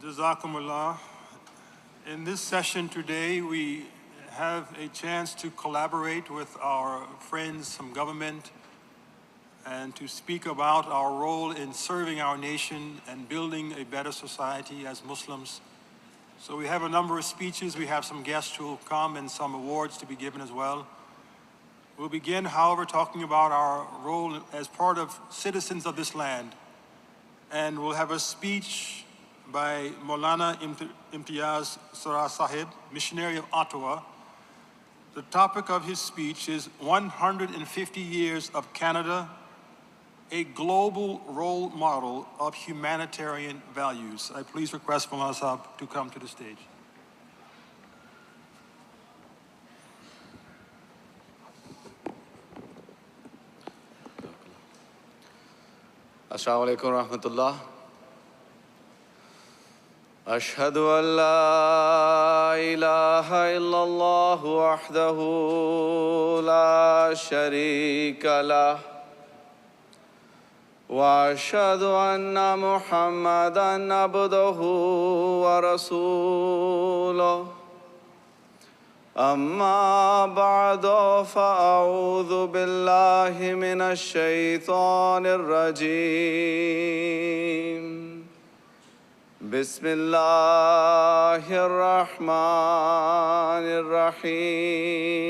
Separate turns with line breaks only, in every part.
Jazakumullah. In this session today, we have a chance to collaborate with our friends from government and to speak about our role in serving our nation and building a better society as Muslims. So we have a number of speeches, we have some guests who will come and some awards to be given as well. We'll begin, however, talking about our role as part of citizens of this land. And we'll have a speech by Maulana Imtiaz Sahib, missionary of Ottawa. The topic of his speech is 150 Years of Canada, a global role model of humanitarian values. I please request Maulana Sahib to come to the stage.
Assalamu alaikum wa rahmatullah. Ashhadu an la ilaha illallah wahdahu la sharika lah. Wa ashhadu anna Muhammadan abduhu wa rasuluh. أما بعد فأعوذ بالله من الشيطان الرجيم بسم الله الرحمن الرحيم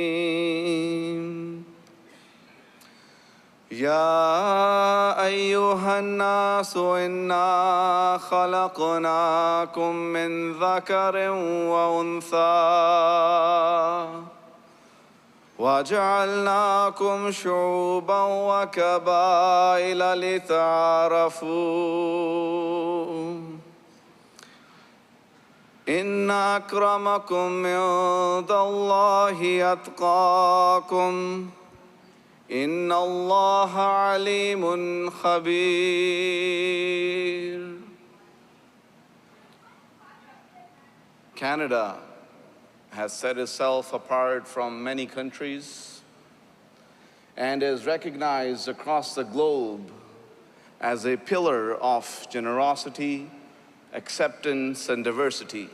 يا أيها الناس إنا خلقناكم من ذكر وأنثى وجعلناكم شعوبا وقبائل لتعارفوا إن أكرمكم عند الله أتقاكم إن الله عليم خبير. Canada has set itself apart from many countries and is recognized across the globe as a pillar of generosity, acceptance, and diversity.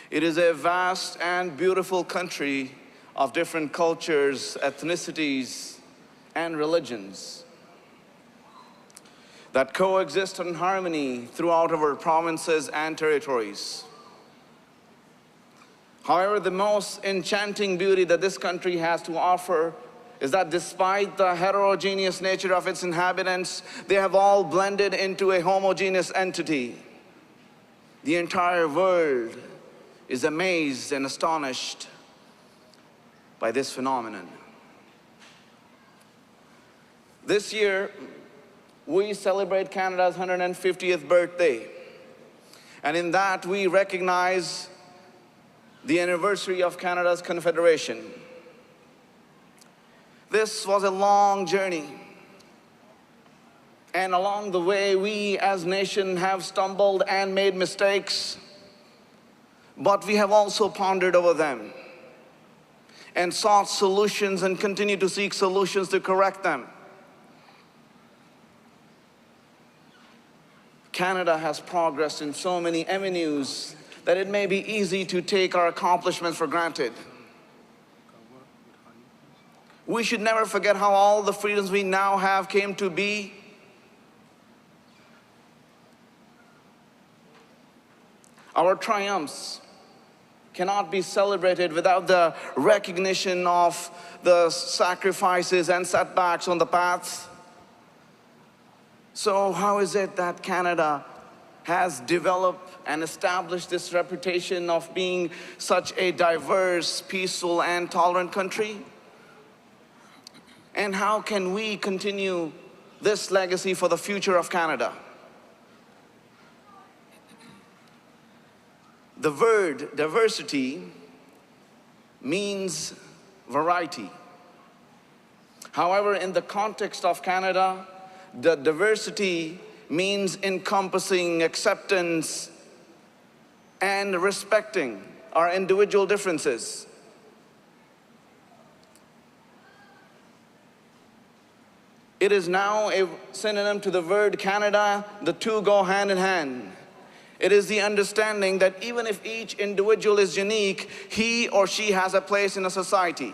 It is a vast and beautiful country of different cultures, ethnicities, and religions that coexist in harmony throughout our provinces and territories. However, the most enchanting beauty that this country has to offer is that despite the heterogeneous nature of its inhabitants, they have all blended into a homogeneous entity. The entire world is amazed and astonished by this phenomenon. This year, we celebrate Canada's 150th birthday. And in that, we recognize the anniversary of Canada's Confederation. This was a long journey. And along the way, we as a nation have stumbled and made mistakes, but we have also pondered over them and sought solutions and continue to seek solutions to correct them. Canada has progressed in so many avenues that it may be easy to take our accomplishments for granted. We should never forget how all the freedoms we now have came to be. Our triumphs cannot be celebrated without the recognition of the sacrifices and setbacks on the path. So how is it that Canada has developed and established this reputation of being such a diverse, peaceful, and tolerant country? And how can we continue this legacy for the future of Canada? The word diversity means variety. However, in the context of Canada, the diversity means encompassing acceptance and respecting our individual differences. It is now a synonym to the word Canada. The two go hand in hand. It is the understanding that even if each individual is unique, he or she has a place in a society.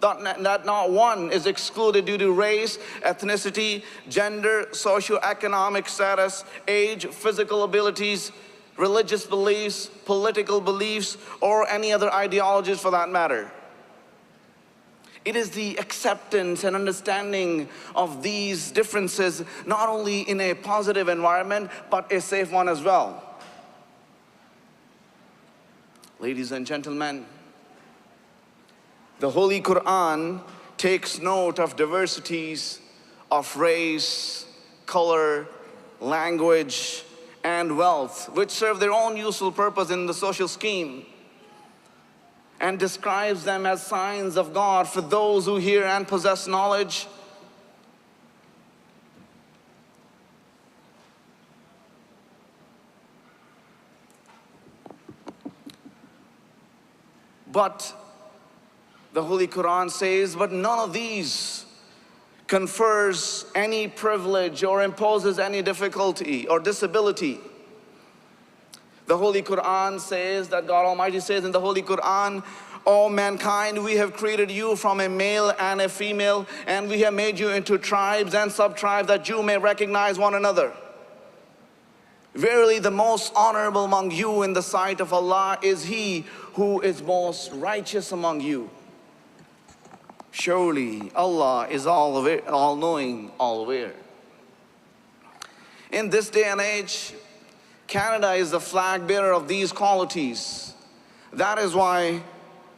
That not one is excluded due to race, ethnicity, gender, socioeconomic status, age, physical abilities, religious beliefs, political beliefs, or any other ideologies for that matter. It is the acceptance and understanding of these differences, not only in a positive environment, but a safe one as well. Ladies and gentlemen, the Holy Quran takes note of diversities of race, color, language, and wealth, which serve their own useful purpose in the social scheme, and describes them as signs of God for those who hear and possess knowledge. But the Holy Quran says, but none of these confers any privilege or imposes any difficulty or disability. The Holy Quran says that God Almighty says in the Holy Quran, "O mankind, we have created you from a male and a female, and we have made you into tribes and sub-tribes that you may recognize one another. Verily, the most honorable among you in the sight of Allah is he who is most righteous among you. Surely Allah is all-knowing, all-aware." In this day and age, Canada is the flag bearer of these qualities. That is why,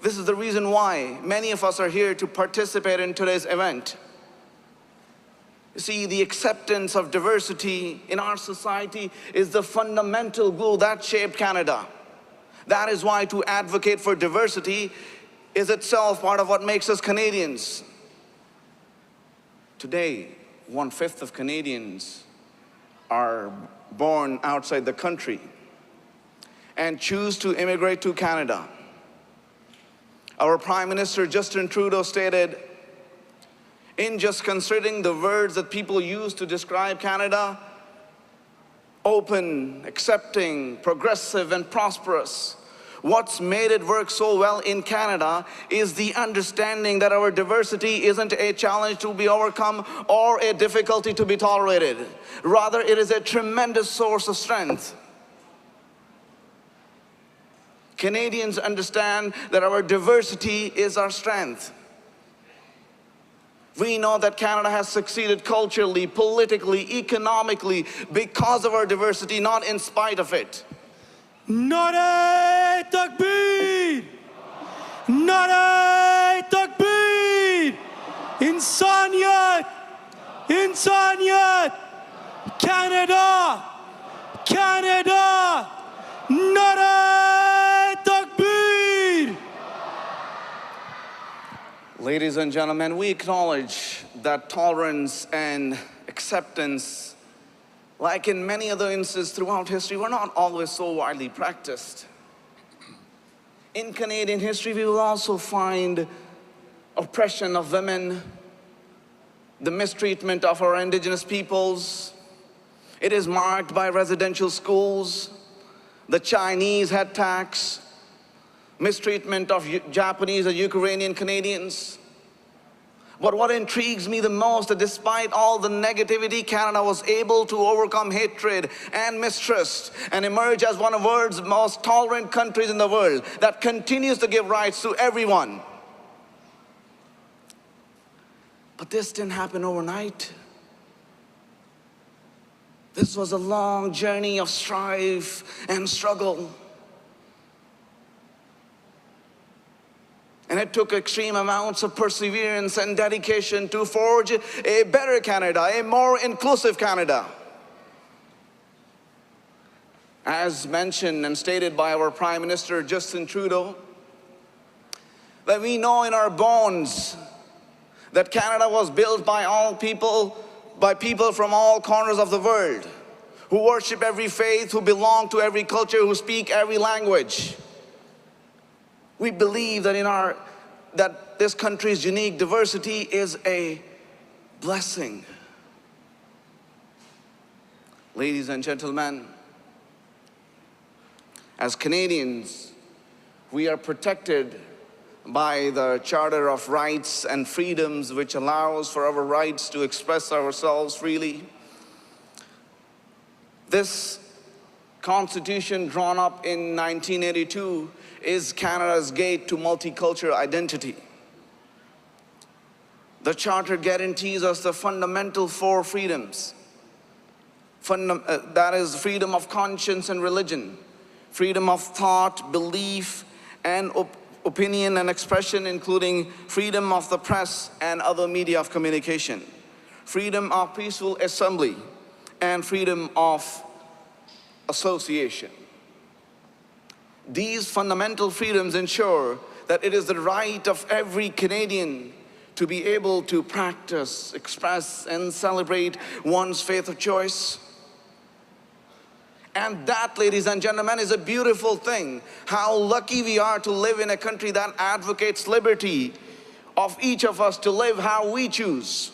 this is the reason why many of us are here to participate in today's event. You see, the acceptance of diversity in our society is the fundamental glue that shaped Canada. That is why to advocate for diversity is itself part of what makes us Canadians. Today, 1/5 of Canadians are born outside the country and choose to immigrate to Canada. Our Prime Minister Justin Trudeau stated, in just considering the words that people use to describe Canada, open, accepting, progressive, and prosperous, what's made it work so well in Canada is the understanding that our diversity isn't a challenge to be overcome or a difficulty to be tolerated. Rather, it is a tremendous source of strength. Canadians understand that our diversity is our strength. We know that Canada has succeeded culturally, politically, economically because of our diversity, not in spite of it.
Nare Takbir! Nare Takbir! Insaniyat! Insaniyat! Canada! Canada! Nare Takbir!
Ladies and gentlemen, we acknowledge that tolerance and acceptance, like in many other instances throughout history, were not always so widely practiced. In Canadian history, we will also find oppression of women, the mistreatment of our indigenous peoples. It is marked by residential schools, the Chinese head tax, mistreatment of Japanese and Ukrainian Canadians. But what intrigues me the most, that despite all the negativity, Canada was able to overcome hatred and mistrust and emerge as one of the world's most tolerant countries in the world that continues to give rights to everyone. But this didn't happen overnight. This was a long journey of strife and struggle. And it took extreme amounts of perseverance and dedication to forge a better Canada, a more inclusive Canada. As mentioned and stated by our Prime Minister Justin Trudeau, that we know in our bones that Canada was built by all people, by people from all corners of the world, who worship every faith, who belong to every culture, who speak every language. We believe that that this country's unique diversity is a blessing. Ladies and gentlemen, As Canadians, we are protected by the Charter of Rights and Freedoms, which allows for our rights to express ourselves freely. This Constitution, drawn up in 1982, is Canada's gate to multicultural identity. The Charter guarantees us the fundamental four freedoms. That is freedom of conscience and religion, freedom of thought, belief, and opinion and expression, including freedom of the press and other media of communication, freedom of peaceful assembly, and freedom of association. These fundamental freedoms ensure that it is the right of every Canadian to be able to practice, express, and celebrate one's faith of choice. And that, ladies and gentlemen, is a beautiful thing. How lucky we are to live in a country that advocates liberty of each of us to live how we choose.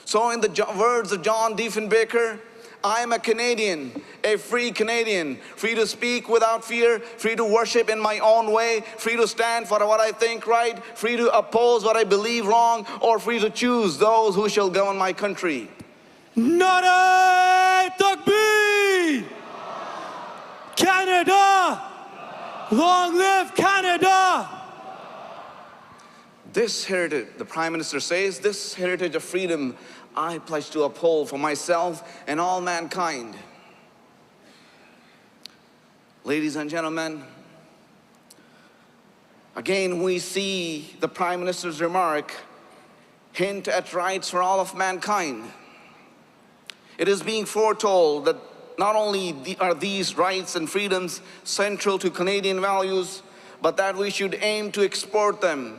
So in the words of John Diefenbaker, I am a Canadian, a free Canadian, free to speak without fear, free to worship in my own way, free to stand for what I think right, free to oppose what I believe wrong, or free to choose those who shall govern my country.
Nare Takbir! Canada! Long live Canada!
This heritage, the Prime Minister says, this heritage of freedom I pledge to uphold for myself and all mankind. Ladies and gentlemen, again we see the Prime Minister's remark hint at rights for all of mankind. It is being foretold that not only are these rights and freedoms central to Canadian values, but that we should aim to export them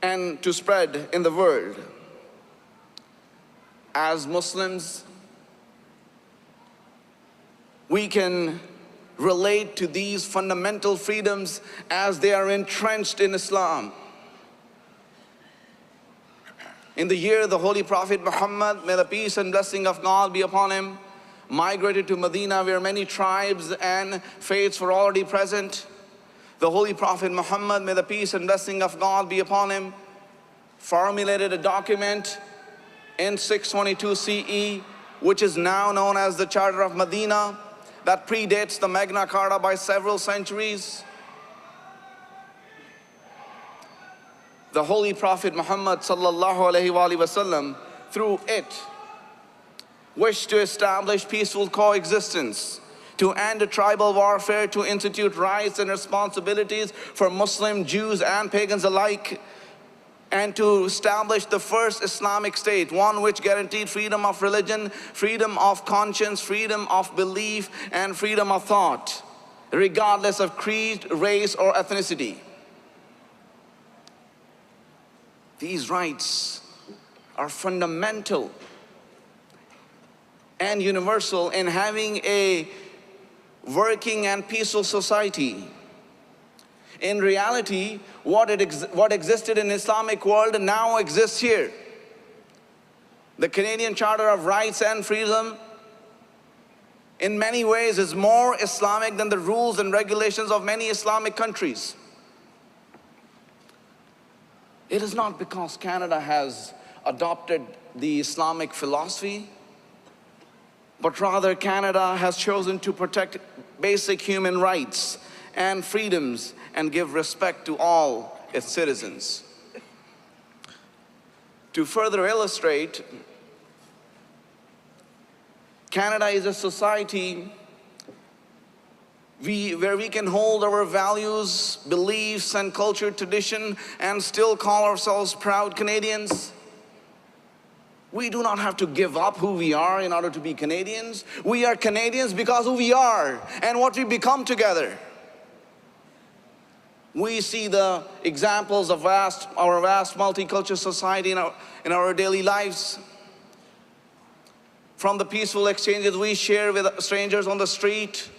and to spread in the world. As Muslims, we can relate to these fundamental freedoms as they are entrenched in Islam. In the year the Holy Prophet Muhammad, may the peace and blessing of God be upon him, migrated to Medina, where many tribes and faiths were already present, the Holy Prophet Muhammad, may the peace and blessing of God be upon him, formulated a document in 622 CE, which is now known as the Charter of Medina, that predates the Magna Carta by several centuries. The Holy Prophet Muhammad sallallahu alaihi wasallam, through it, wished to establish peaceful coexistence, to end tribal warfare, to institute rights and responsibilities for Muslim, Jews, and pagans alike, and to establish the first Islamic state, one which guaranteed freedom of religion, freedom of conscience, freedom of belief, and freedom of thought, regardless of creed, race, or ethnicity. These rights are fundamental and universal in having a working and peaceful society. In reality, what existed in the Islamic world now exists here. The Canadian Charter of Rights and Freedom in many ways is more Islamic than the rules and regulations of many Islamic countries. It is not because Canada has adopted the Islamic philosophy, but rather Canada has chosen to protect basic human rights and freedoms and give respect to all its citizens. To further illustrate, Canada is a society where we can hold our values, beliefs, and culture tradition and still call ourselves proud Canadians. We do not have to give up who we are in order to be Canadians. We are Canadians because who we are and what we become together. We see the examples of our vast multicultural society in our daily lives. From the peaceful exchanges we share with strangers on the street,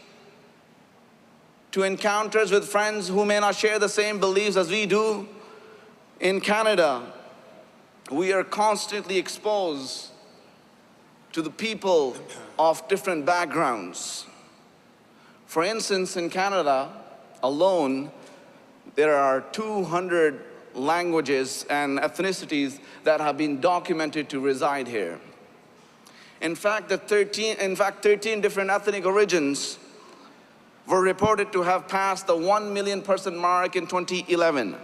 to encounters with friends who may not share the same beliefs as we do. In Canada, we are constantly exposed to the people of different backgrounds. For instance, in Canada alone, there are 200 languages and ethnicities that have been documented to reside here. In fact, 13 different ethnic origins were reported to have passed the 1 million person mark in 2011.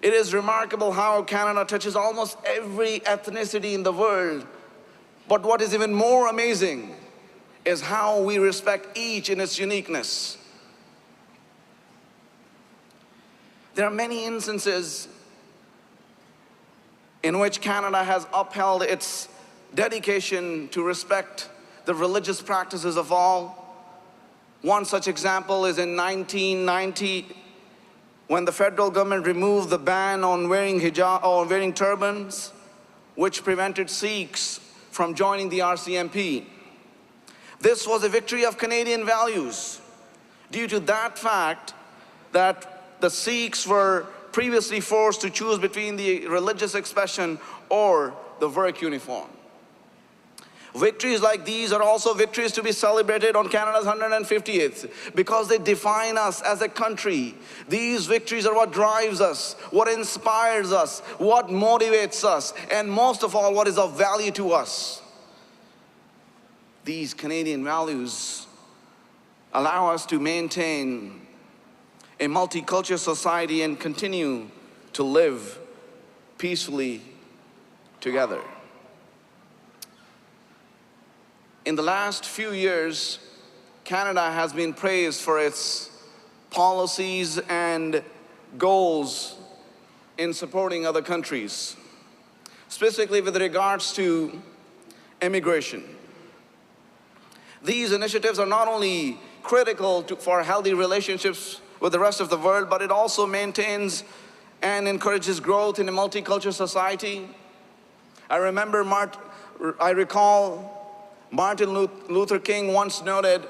It is remarkable how Canada touches almost every ethnicity in the world. But what is even more amazing is how we respect each in its uniqueness. There are many instances in which Canada has upheld its dedication to respect the religious practices of all. One such example is in 1990, when the federal government removed the ban on wearing hijab or wearing turbans, which prevented Sikhs from joining the RCMP. This was a victory of Canadian values due to that fact that the Sikhs were previously forced to choose between the religious expression or the work uniform. Victories like these are also victories to be celebrated on Canada's 150th because they define us as a country. These victories are what drives us, what inspires us, what motivates us, and most of all, what is of value to us. These Canadian values allow us to maintain a multicultural society and continue to live peacefully together. In the last few years, Canada has been praised for its policies and goals in supporting other countries, specifically with regards to immigration. These initiatives are not only critical for healthy relationships with the rest of the world, but it also maintains and encourages growth in a multicultural society. I recall Martin Luther King once noted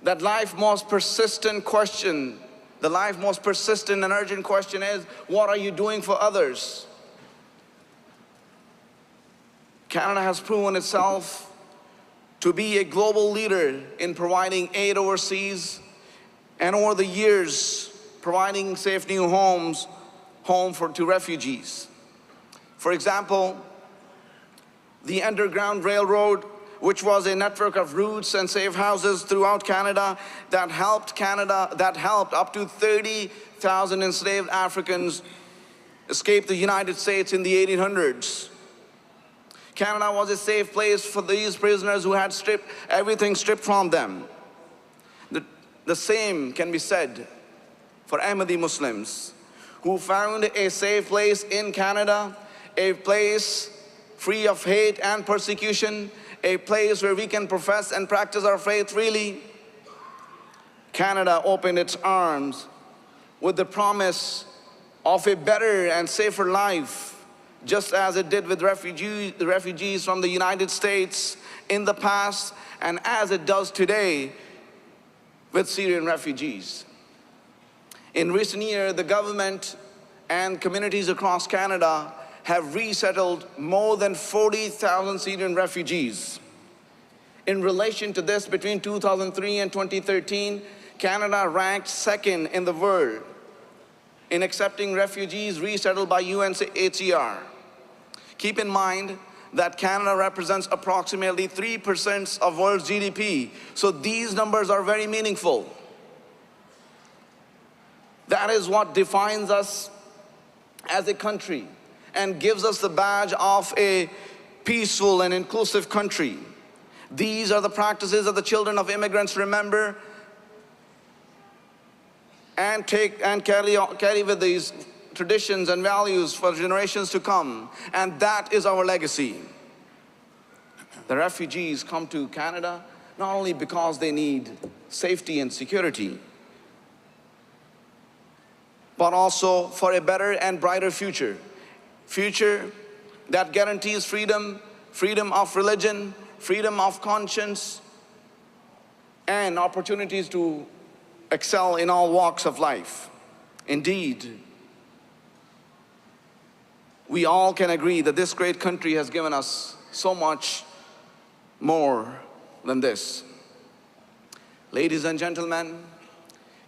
that life's most persistent question, the life most persistent and urgent question is, what are you doing for others? Canada has proven itself to be a global leader in providing aid overseas and over the years providing safe new homes to refugees. For example, the Underground Railroad, which was a network of routes and safe houses throughout Canada that helped up to 30,000 enslaved Africans escape the United States in the 1800s. Canada was a safe place for these prisoners who had everything stripped from them. The same can be said for Ahmadi Muslims who found a safe place in Canada, a place free of hate and persecution, a place where we can profess and practice our faith freely. Canada opened its arms with the promise of a better and safer life, just as it did with the refugees from the United States in the past, and as it does today with Syrian refugees. In recent years, the government and communities across Canada have resettled more than 40,000 Syrian refugees. In relation to this, between 2003 and 2013, Canada ranked second in the world in accepting refugees resettled by UNHCR. Keep in mind that Canada represents approximately 3% of world's GDP, so these numbers are very meaningful. That is what defines us as a country and gives us the badge of a peaceful and inclusive country. These are the practices that the children of immigrants remember and carry with these traditions and values for generations to come, and that is our legacy. The refugees come to Canada not only because they need safety and security, but also for a better and brighter future. Future that guarantees freedom, freedom of religion, freedom of conscience, and opportunities to excel in all walks of life. Indeed, we all can agree that this great country has given us so much more than this. Ladies and gentlemen,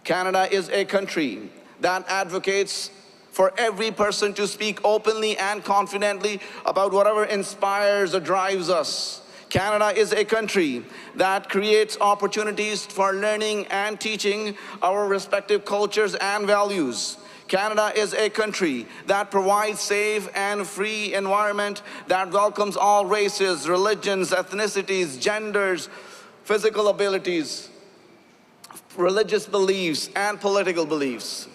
Canada is a country that advocates for every person to speak openly and confidently about whatever inspires or drives us. Canada is a country that creates opportunities for learning and teaching our respective cultures and values. Canada is a country that provides safe and free environment that welcomes all races, religions, ethnicities, genders, physical abilities, religious beliefs, and political beliefs.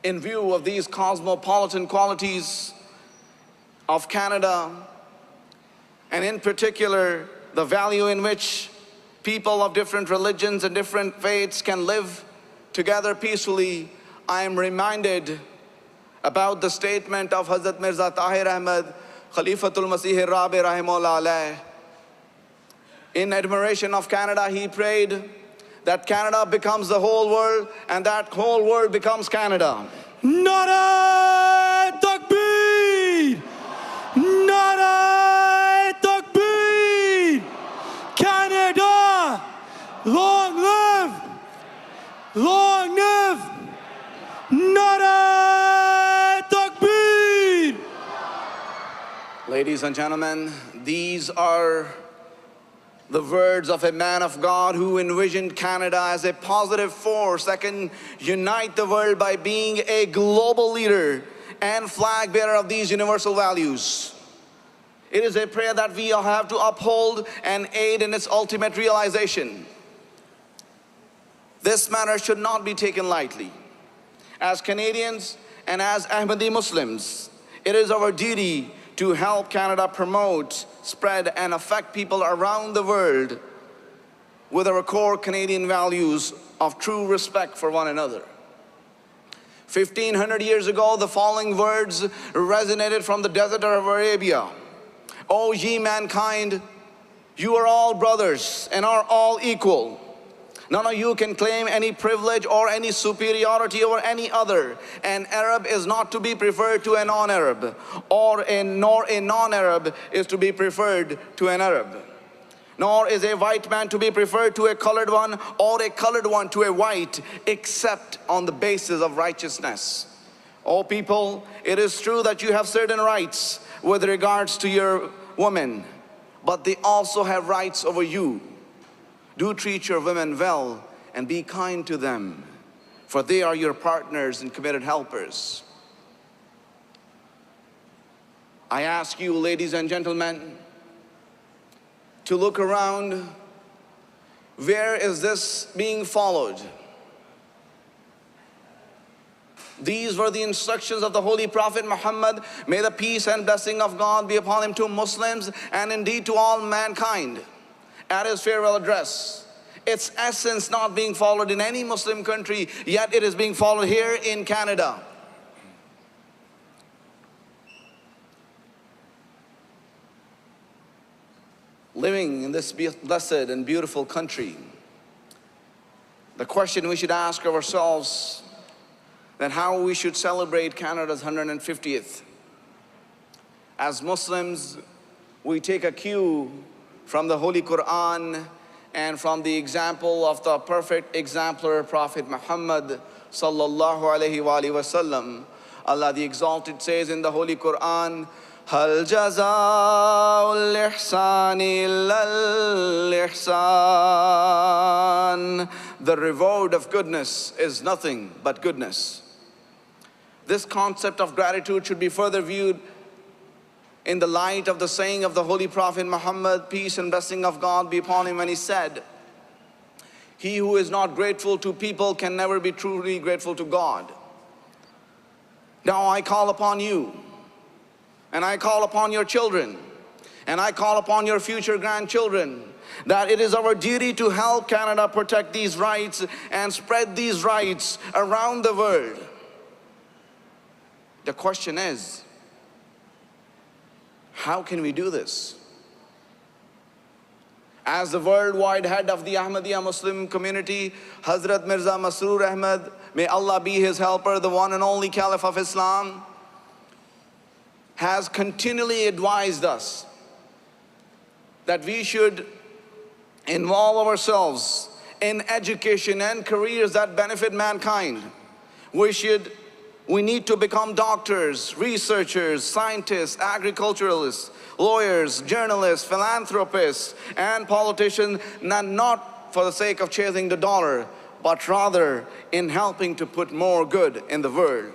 In view of these cosmopolitan qualities of Canada, and in particular, the value in which people of different religions and different faiths can live together peacefully, I am reminded about the statement of Hazrat Mirza Tahir Ahmad, Khalifatul Masih Rabi Rahimullah alayh. In admiration of Canada, he prayed that Canada becomes the whole world and that whole world becomes Canada.
Nara Takbir! Nara Takbir! Canada! Long live! Long live! Nara Takbir!
Ladies and gentlemen, these are the words of a man of God who envisioned Canada as a positive force that can unite the world by being a global leader and flag bearer of these universal values. It is a prayer that we all have to uphold and aid in its ultimate realization. This matter should not be taken lightly. As Canadians and as Ahmadi Muslims, it is our duty to help Canada promote, spread, and affect people around the world with our core Canadian values of true respect for one another. 1,500 years ago, the following words resonated from the desert of Arabia. O ye mankind, you are all brothers and are all equal. None of you can claim any privilege or any superiority over any other. An Arab is not to be preferred to a non-Arab, nor a non-Arab is to be preferred to an Arab. Nor is a white man to be preferred to a colored one, or a colored one to a white, except on the basis of righteousness. O people, it is true that you have certain rights with regards to your women, but they also have rights over you. Do treat your women well and be kind to them, for they are your partners and committed helpers. I ask you, ladies and gentlemen, to look around. Where is this being followed? These were the instructions of the Holy Prophet Muhammad. May the peace and blessing of God be upon him, to Muslims and indeed to all mankind. At his farewell address, its essence not being followed in any Muslim country, yet it is being followed here in Canada. Living in this blessed and beautiful country, the question we should ask ourselves that how we should celebrate Canada's 150th. As Muslims, we take a cue from the Holy Quran and from the example of the perfect exemplar Prophet Muhammad sallallahu alaihi wasallam. Allah the Exalted says in the Holy Quran, Hal jazaa'ul ihsani illal ihsan. The reward of goodness is nothing but goodness. This concept of gratitude should be further viewed in the light of the saying of the Holy Prophet Muhammad, peace and blessing of God be upon him, when he said, he who is not grateful to people can never be truly grateful to God. Now I call upon you, and I call upon your children, and I call upon your future grandchildren, that it is our duty to help Canada protect these rights and spread these rights around the world. The question is, how can we do this? As the worldwide head of the Ahmadiyya Muslim community, Hazrat Mirza Masroor Ahmad, may Allah be his helper, the one and only Caliph of Islam, has continually advised us that we should involve ourselves in education and careers that benefit mankind. We need to become doctors, researchers, scientists, agriculturalists, lawyers, journalists, philanthropists, and politicians, not for the sake of chasing the dollar, but rather in helping to put more good in the world.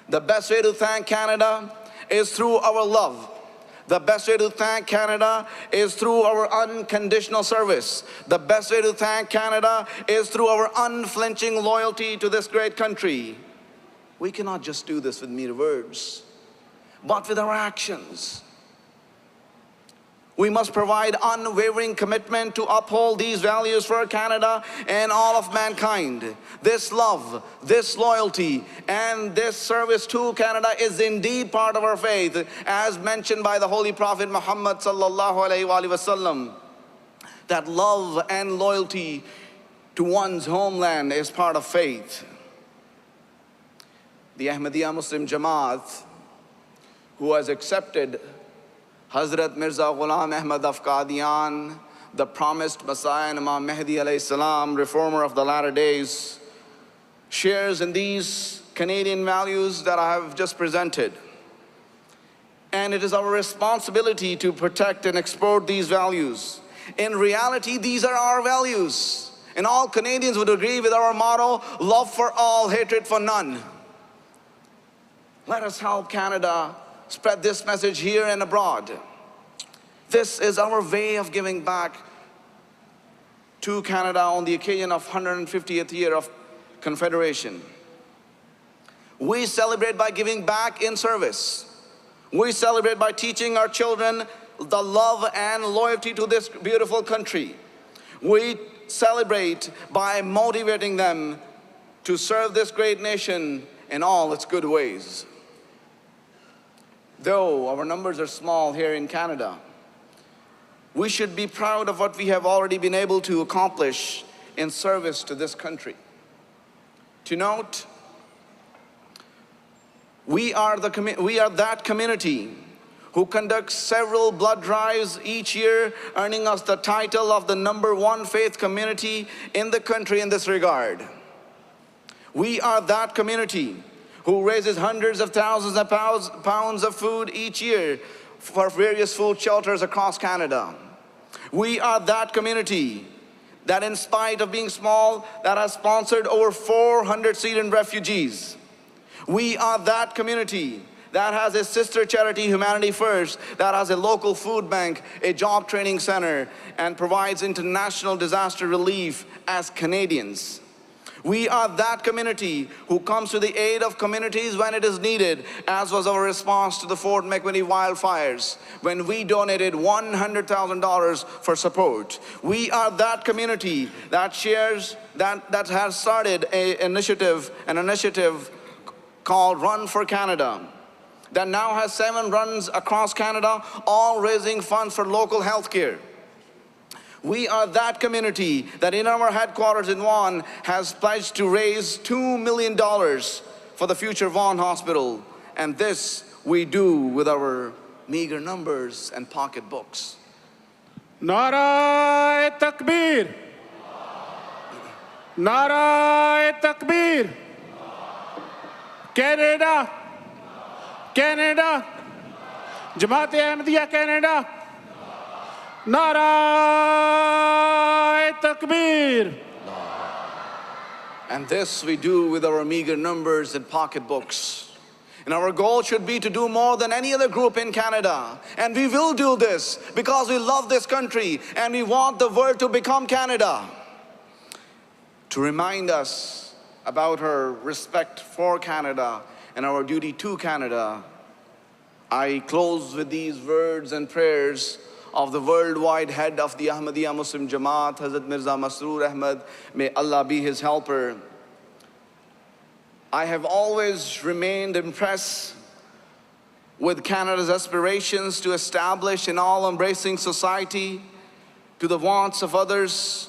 The best way to thank Canada is through our love. The best way to thank Canada is through our unconditional service. The best way to thank Canada is through our unflinching loyalty to this great country. We cannot just do this with mere words, but with our actions. We must provide unwavering commitment to uphold these values for Canada and all of mankind. This love, this loyalty, and this service to Canada is indeed part of our faith, as mentioned by the Holy Prophet Muhammad sallallahu alaihi wasallam. That love and loyalty to one's homeland is part of faith. The Ahmadiyya Muslim Jamaat, who has accepted Hazrat Mirza Ghulam Ahmad of Qadian, the promised Messiah and Imam Mahdi alayhi salam, reformer of the latter days, shares in these Canadian values that I have just presented. And it is our responsibility to protect and export these values. In reality, these are our values. And all Canadians would agree with our motto, love for all, hatred for none. Let us help Canada spread this message here and abroad. This is our way of giving back to Canada on the occasion of 150th year of Confederation. We celebrate by giving back in service. We celebrate by teaching our children the love and loyalty to this beautiful country. We celebrate by motivating them to serve this great nation in all its good ways. Though our numbers are small here in Canada, we should be proud of what we have already been able to accomplish in service to this country. To note, we are that community who conducts several blood drives each year, earning us the title of the #1 faith community in the country in this regard. We are that community who raises hundreds of thousands of pounds of food each year for various food shelters across Canada. We are that community that, in spite of being small, that has sponsored over 400 Syrian refugees. We are that community that has a sister charity, Humanity First, that has a local food bank, a job training center, and provides international disaster relief as Canadians. We are that community who comes to the aid of communities when it is needed, as was our response to the Fort McMurray wildfires, when we donated $100,000 for support. We are that community that has started an initiative called Run for Canada, that now has 7 runs across Canada, all raising funds for local health care. We are that community that in our headquarters in Vaughan has pledged to raise $2 million for the future Vaughan Hospital. And this we do with our meager numbers and pocketbooks.
Nara Takbir! Nara Takbir! Canada! Canada! Jamaat-e Ahmadiyya Canada! Nara Takbir!
And this we do with our meager numbers and pocketbooks. And our goal should be to do more than any other group in Canada. And we will do this because we love this country and we want the world to become Canada. To remind us about our respect for Canada and our duty to Canada, I close with these words and prayers of the worldwide head of the Ahmadiyya Muslim Jamaat, Hazrat Mirza Masroor Ahmad, may Allah be his helper. I have always remained impressed with Canada's aspirations to establish an all-embracing society to the wants of others,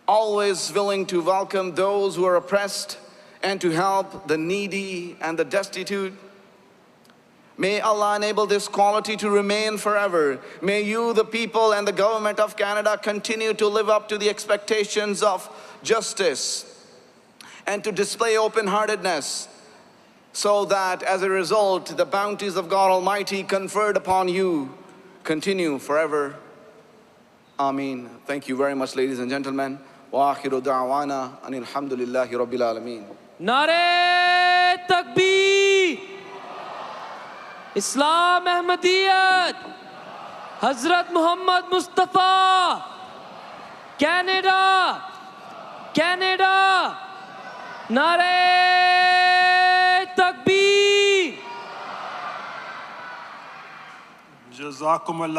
always willing to welcome those who are oppressed and to help the needy and the destitute. May Allah enable this quality to remain forever. May you, the people and the government of Canada, continue to live up to the expectations of justice and to display open-heartedness, so that as a result, the bounties of God Almighty conferred upon you continue forever. Ameen. Thank you very much, ladies and gentlemen. Wa akhiru da'wana anil hamdulillahi rabbil alameen.
नारे तकबीर इस्लाम अहमदियत हजरत Mohammad Mustafa Canada Canada नारे तकबीर
Jazakumullah.